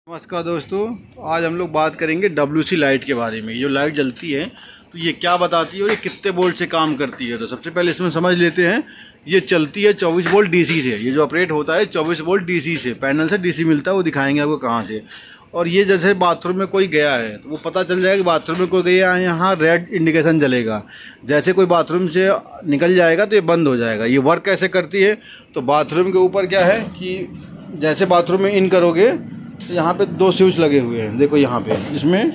नमस्कार दोस्तों, आज हम लोग बात करेंगे WC लाइट के बारे में। ये जो लाइट जलती है तो ये क्या बताती है और ये कितने वोल्ट से काम करती है। तो सबसे पहले इसमें समझ लेते हैं। ये चलती है 24 वोल्ट DC से। ये जो ऑपरेट होता है 24 वोल्ट DC से, पैनल से DC मिलता है, वो दिखाएंगे आपको कहाँ से। और ये जैसे बाथरूम में कोई गया है तो वो पता चल जाएगा कि बाथरूम में कोई गया है, यहाँ रेड इंडिकेशन जलेगा। जैसे कोई बाथरूम से निकल जाएगा तो ये बंद हो जाएगा। ये वर्क कैसे करती है, तो बाथरूम के ऊपर क्या है कि जैसे बाथरूम में इन करोगे तो यहाँ पे दो स्विच लगे हुए हैं। देखो यहाँ पे इसमें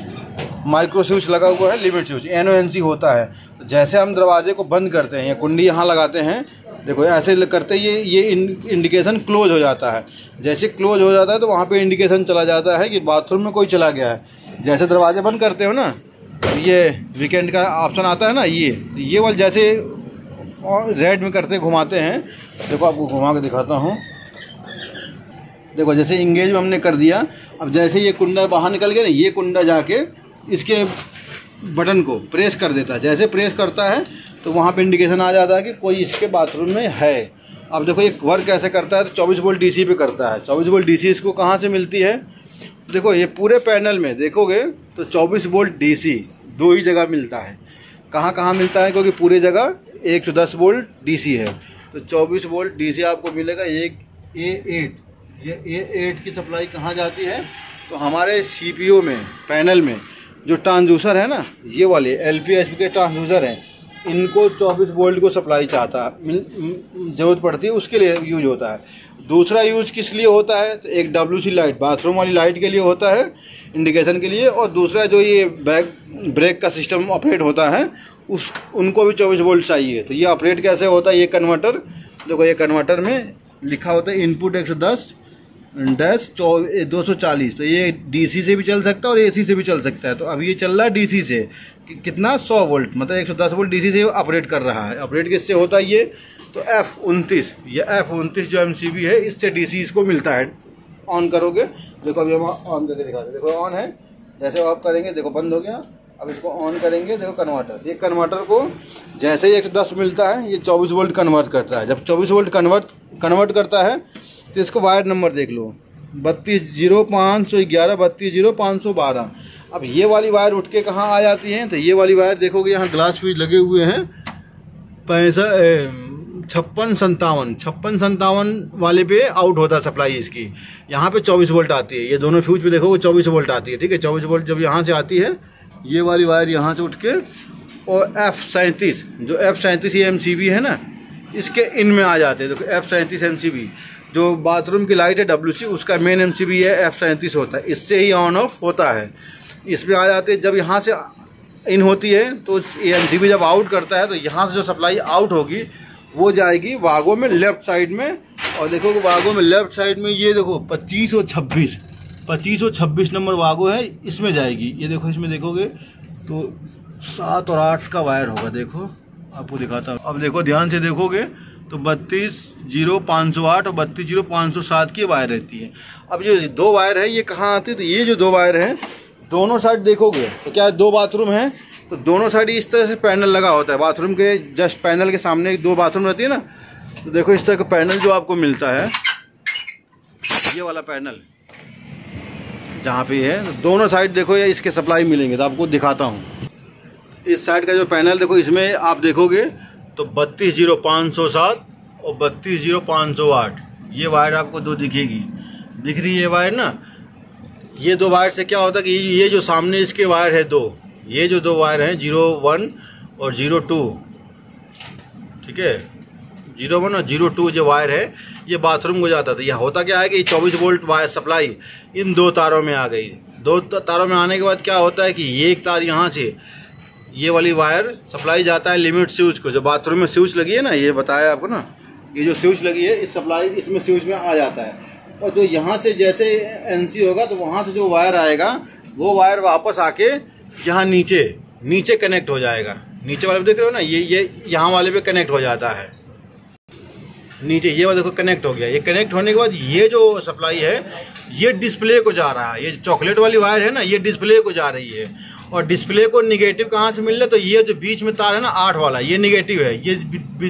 माइक्रो स्विच लगा हुआ है, लिमिट स्विच NONC होता है। तो जैसे हम दरवाजे को बंद करते हैं या कुंडी यहाँ लगाते हैं, देखो ऐसे करते ये इंडिकेशन क्लोज हो जाता है। जैसे क्लोज हो जाता है तो वहाँ पे इंडिकेशन चला जाता है कि बाथरूम में कोई चला गया है। जैसे दरवाजे बंद करते हो ना, ये वीकेंड का ऑप्शन आता है ना, ये वाला जैसे रेड में करते घुमाते हैं। देखो आपको घुमा के दिखाता हूँ। देखो जैसे इंगेज में हमने कर दिया, अब जैसे ये कुंडा बाहर निकल गया ना, ये कुंडा जाके इसके बटन को प्रेस कर देता है। जैसे प्रेस करता है तो वहाँ पे इंडिकेशन आ जाता है कि कोई इसके बाथरूम में है। अब देखो ये वर्क कैसे करता है, तो 24 वोल्ट DC पे करता है। 24 वोल्ट DC इसको कहाँ से मिलती है, देखो ये पूरे पैनल में देखोगे तो 24 वोल्ट DC दो ही जगह मिलता है। कहाँ कहाँ मिलता है, क्योंकि पूरी जगह 110 वोल्ट DC है। तो 24 वोल्ट DC आपको मिलेगा। एक A8, ये A8 की सप्लाई कहाँ जाती है, तो हमारे CPU में, पैनल में जो ट्रांसड्यूसर है ना, ये वाले LPSP के ट्रांसड्यूसर हैं, इनको 24 वोल्ट को सप्लाई ज़रूरत पड़ती है, उसके लिए यूज होता है। दूसरा यूज किस लिए होता है, तो एक WC लाइट बाथरूम वाली लाइट के लिए होता है, इंडिकेशन के लिए। और दूसरा जो ये ब्रेक का सिस्टम ऑपरेट होता है उनको भी 24 वोल्ट चाहिए। तो ये ऑपरेट कैसे होता है, ये कन्वर्टर, देखो ये कन्वर्टर में लिखा होता है इनपुट 110-240। तो ये DC से भी चल सकता है और AC से भी चल सकता है। तो अब ये चल रहा है DC से, कितना 100 वोल्ट, मतलब 110 वोल्ट DC से ऑपरेट कर रहा है। ऑपरेट किससे होता है ये, तो F29, ये F29 जो MCB है, इससे DC इसको मिलता है। ऑन करोगे, देखो अभी हम ऑन करके दिखा दें। देखो ऑन है, जैसे ऑफ करेंगे देखो बंद हो गया। अब इसको ऑन करेंगे, देखो कन्वर्टर, ये कन्वर्टर को जैसे ही 110 मिलता है ये 24 वोल्ट कन्वर्ट करता है। जब 24 वोल्ट कन्वर्ट करता है तो इसको वायर नंबर देख लो, 320511 320512। अब ये वाली वायर उठ के कहाँ आ जाती है, तो ये वाली वायर देखोगे यहाँ ग्लास फ्यूज लगे हुए हैं 5657 वाले पे आउट होता है सप्लाई इसकी। यहाँ पे 24 वोल्ट आती है। ये दोनों फ्यूज पे देखोगे 24 वोल्ट आती है, ठीक है। 24 वोल्ट जब यहाँ से आती है, ये वाली वायर यहाँ से उठ के और F37, जो F37 ये MCB है ना, इसके इन में आ जाते हैं। देखो F37 MCB जो बाथरूम की लाइट है WC, उसका मेन MCB है F37 होता है, इससे ही ऑन ऑफ होता है। इसमें आ जाते हैं। जब यहाँ से इन होती है तो ये MCB जब आउट करता है तो यहाँ से जो सप्लाई आउट होगी वो जाएगी वागो में लेफ्ट साइड में। और देखो वागो में लेफ्ट साइड में ये देखो 2526 नंबर वागो है, इसमें जाएगी। ये देखो इसमें देखोगे तो 7 और 8 का वायर होगा। देखो आपको दिखाता हूँ। अब देखो ध्यान से देखोगे तो 320508 और 320507 की वायर रहती है। अब ये दो वायर है, ये कहाँ आती है, तो ये जो दो वायर हैं दोनों साइड देखोगे तो क्या दो बाथरूम है, तो दोनों साइड इस तरह से पैनल लगा होता है। बाथरूम के जस्ट पैनल के सामने दो बाथरूम रहती है ना, तो देखो इस तरह का पैनल जो आपको मिलता है, ये वाला पैनल जहाँ पे है, तो दोनों साइड देखो ये इसके सप्लाई मिलेंगे। तो आपको दिखाता हूँ इस साइड का जो पैनल, देखो इसमें आप देखोगे तो 320507 और 320508 ये वायर आपको दो दिखेगी, दिख रही है वायर ना। ये दो वायर से क्या होता है कि ये जो सामने इसके वायर है दो, ये जो दो वायर हैं 01 और 02, ठीक है, 01 और 02 जो वायर है ये बाथरूम को जाता था। यह होता क्या है कि 24 वोल्ट वायर सप्लाई इन दो तारों में आ गई। दो तारों में आने के बाद क्या होता है कि ये एक तार यहाँ से ये वाली वायर सप्लाई जाता है लिमिट स्विच को, जो बाथरूम में स्विच लगी है ना, ये बताया आपको ना, ये जो स्विच लगी है इस सप्लाई इसमें स्विच में आ जाता है। और जो यहाँ से जैसे NC होगा तो वहाँ से जो वायर आएगा वो वायर वापस आके यहाँ नीचे कनेक्ट हो जाएगा। नीचे वाले पे देख रहे हो ना, ये यहाँ वाले पे कनेक्ट हो जाता है नीचे। ये वाला देखो कनेक्ट हो गया। ये कनेक्ट होने के बाद ये जो सप्लाई है ये डिस्प्ले को जा रहा है। ये चॉकलेट वाली वायर है ना, ये डिस्प्ले को जा रही है। और डिस्प्ले को निगेटिव कहाँ से मिल रहा है, तो ये जो बीच में तार है ना 8 वाला, ये निगेटिव है। ये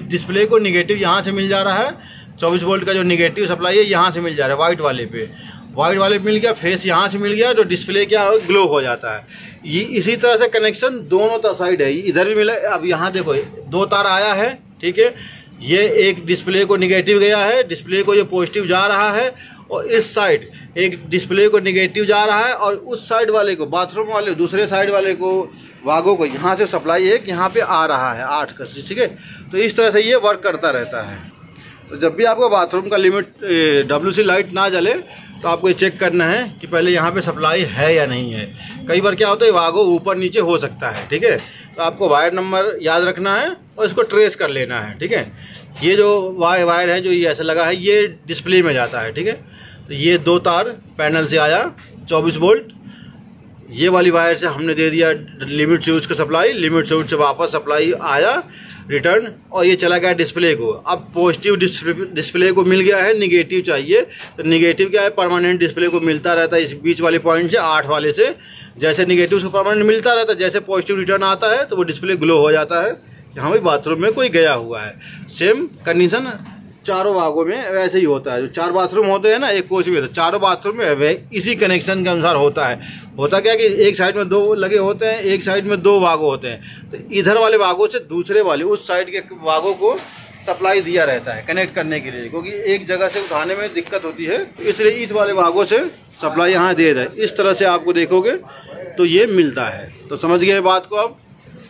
डिस्प्ले को निगेटिव यहाँ से मिल जा रहा है। 24 वोल्ट का जो निगेटिव सप्लाई है यहाँ से मिल जा रहा है वाइट वाले पे। वाइट वाले मिल गया, फेस यहाँ से मिल गया, जो डिस्प्ले क्या है ग्लो हो जाता है। ये इसी तरह से कनेक्शन दोनों साइड है, इधर भी मिला। अब यहाँ देखो 2 तार आया है, ठीक है, ये एक डिस्प्ले को निगेटिव गया है, डिस्प्ले को ये पॉजिटिव जा रहा है, और इस साइड एक डिस्प्ले को निगेटिव जा रहा है, और उस साइड वाले को, बाथरूम वाले दूसरे साइड वाले को, वागों को यहाँ से सप्लाई एक यहाँ पे आ रहा है 8 का, ठीक है। तो इस तरह से ये वर्क करता रहता है। तो जब भी आपको बाथरूम का लिमिट WC लाइट ना जले तो आपको ये चेक करना है कि पहले यहाँ पे सप्लाई है या नहीं है। कई बार क्या होता है वागो ऊपर नीचे हो सकता है, ठीक है। तो आपको वायर नंबर याद रखना है और इसको ट्रेस कर लेना है, ठीक है। ये जो वायर है जो ये ऐसे लगा है ये डिस्प्ले में जाता है, ठीक है। तो ये 2 तार पैनल से आया 24 वोल्ट, ये वाली वायर से हमने दे दिया लिमिट स्विच का सप्लाई, लिमिट स्विच से वापस सप्लाई आया रिटर्न, और ये चला गया डिस्प्ले को। अब पॉजिटिव डिस्प्ले को मिल गया है, निगेटिव चाहिए तो निगेटिव क्या है परमानेंट डिस्प्ले को मिलता रहता है इस बीच वाले पॉइंट से 8 वाले से। जैसे निगेटिव से परमानेंट मिलता रहता है, जैसे पॉजिटिव रिटर्न आता है तो वो डिस्प्ले ग्लो हो जाता है कि हाँ भाई बाथरूम में कोई गया हुआ है। सेम कंडीशन चारों भागों में वैसे ही होता है। जो 4 बाथरूम होते हैं ना एक कोच में, तो चारों बाथरूम में इसी कनेक्शन के अनुसार होता है। होता क्या कि एक साइड में 2 लगे होते हैं, एक साइड में 2 भागों होते हैं, तो इधर वाले भागों से दूसरे वाले उस साइड के भागों को सप्लाई दिया रहता है कनेक्ट करने के लिए, क्योंकि एक जगह से उठाने में दिक्कत होती है, इसलिए इस वाले भागों से सप्लाई यहाँ दे रहा है। इस तरह से आपको देखोगे तो ये मिलता है। तो समझ गए बात को आप।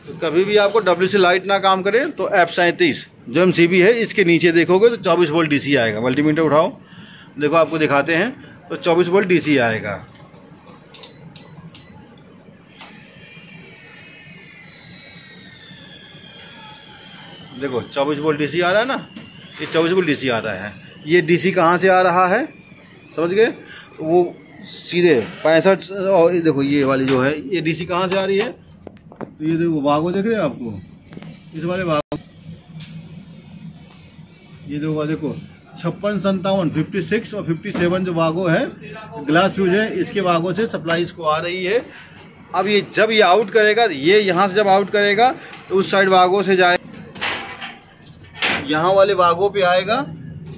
तो कभी भी आपको WC लाइट ना काम करे तो F37 जो MCB है इसके नीचे देखोगे तो 24 वोल्ट DC आएगा। मल्टीमीटर उठाओ, देखो आपको दिखाते हैं, तो 24 वोल्ट DC आएगा। देखो 24 वोल्ट DC आ रहा है ना, ये 24 वोल्ट DC आ रहा है। ये DC कहाँ से आ रहा है समझ गए, वो सीधे 65, और देखो ये वाली जो है ये DC कहाँ से आ रही है, तो ये देखो वागो देख रहे हैं आपको, इस वाले वागो, ये देखो 56, 57, 56 और 57 जो वागो है ग्लास फ्यूज है, इसके वागो से सप्लाई इसको आ रही है। अब ये जब ये आउट करेगा, ये यहाँ से जब आउट करेगा तो उस साइड वागो से जाए, यहाँ वाले वागो पे आएगा।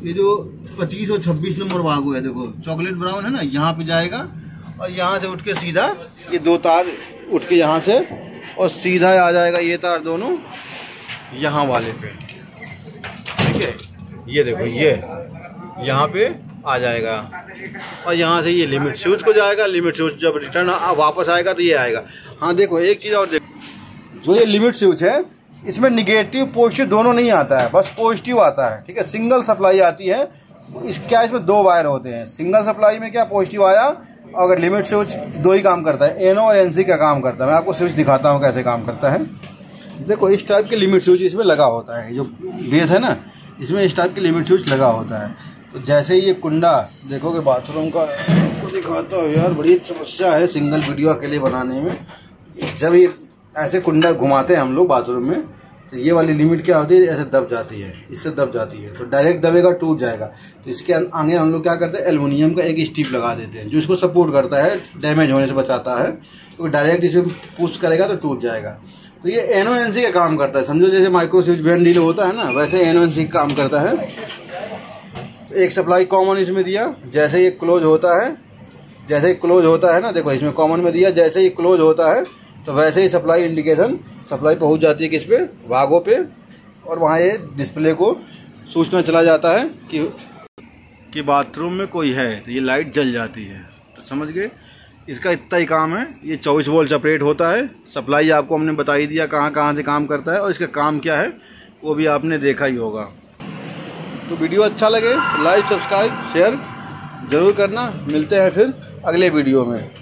ये जो 25 और 26 नंबर वागो है देखो चॉकलेट ब्राउन है ना, यहाँ पे जाएगा, और यहाँ से उठ के सीधा ये 2 तार उठ के यहाँ से और सीधा आ जाएगा ये तार दोनों यहाँ वाले पे, ठीक है। ये देखो ये यहाँ पे आ जाएगा, और यहाँ से ये लिमिट स्विच को जाएगा। लिमिट स्विच जब रिटर्न वापस आएगा तो ये आएगा। हाँ देखो एक चीज़ और देखो, जो ये लिमिट स्विच है इसमें निगेटिव पॉजिटिव दोनों नहीं आता है, बस पॉजिटिव आता है, ठीक है। सिंगल सप्लाई आती है। इसमें 2 वायर होते हैं। सिंगल सप्लाई में क्या पॉजिटिव आया, अगर लिमिट स्विच 2 ही काम करता है, NO और NC का काम करता है। मैं आपको स्विच दिखाता हूँ कैसे काम करता है। देखो इस टाइप के लिमिट स्विच इसमें लगा होता है, जो बेस है ना इसमें इस टाइप की लिमिट स्विच लगा होता है। तो जैसे ये कुंडा देखोगे बाथरूम का, तो दिखाता हूँ यार, बड़ी समस्या है सिंगल वीडियो अकेले बनाने में। जब ये ऐसे कुंडा घुमाते हैं हम लोग बाथरूम में, तो ये वाली लिमिट क्या होती है, ऐसे दब जाती है, इससे दब जाती है, तो डायरेक्ट दबेगा टूट जाएगा। तो इसके आगे हम लोग क्या करते हैं, एल्युमिनियम का एक स्ट्रिप लगा देते हैं जो इसको सपोर्ट करता है, डैमेज होने से बचाता है। तो डायरेक्ट इसमें पुश करेगा तो टूट जाएगा। तो ये NO NC का काम करता है, समझो जैसे माइक्रो स्विच बैंड डील होता है ना, वैसे NO NC का काम करता है। तो एक सप्लाई कॉमन इसमें दिया, जैसे ये क्लोज होता है, जैसे ही क्लोज होता है ना, देखो इसमें कॉमन में दिया, जैसे ही क्लोज होता है तो वैसे ही सप्लाई इंडिकेशन सप्लाई पहुंच जाती है किस पे, वागो पे, और वहाँ ये डिस्प्ले को सूचना चला जाता है कि बाथरूम में कोई है, तो ये लाइट जल जाती है। तो समझ गए, इसका इतना ही काम है। ये 24 वोल्ट सेपरेट होता है। सप्लाई आपको हमने बता ही दिया कहाँ कहाँ से काम करता है, और इसका काम क्या है वो भी आपने देखा ही होगा। तो वीडियो अच्छा लगे लाइक सब्सक्राइब शेयर ज़रूर करना। मिलते हैं फिर अगले वीडियो में।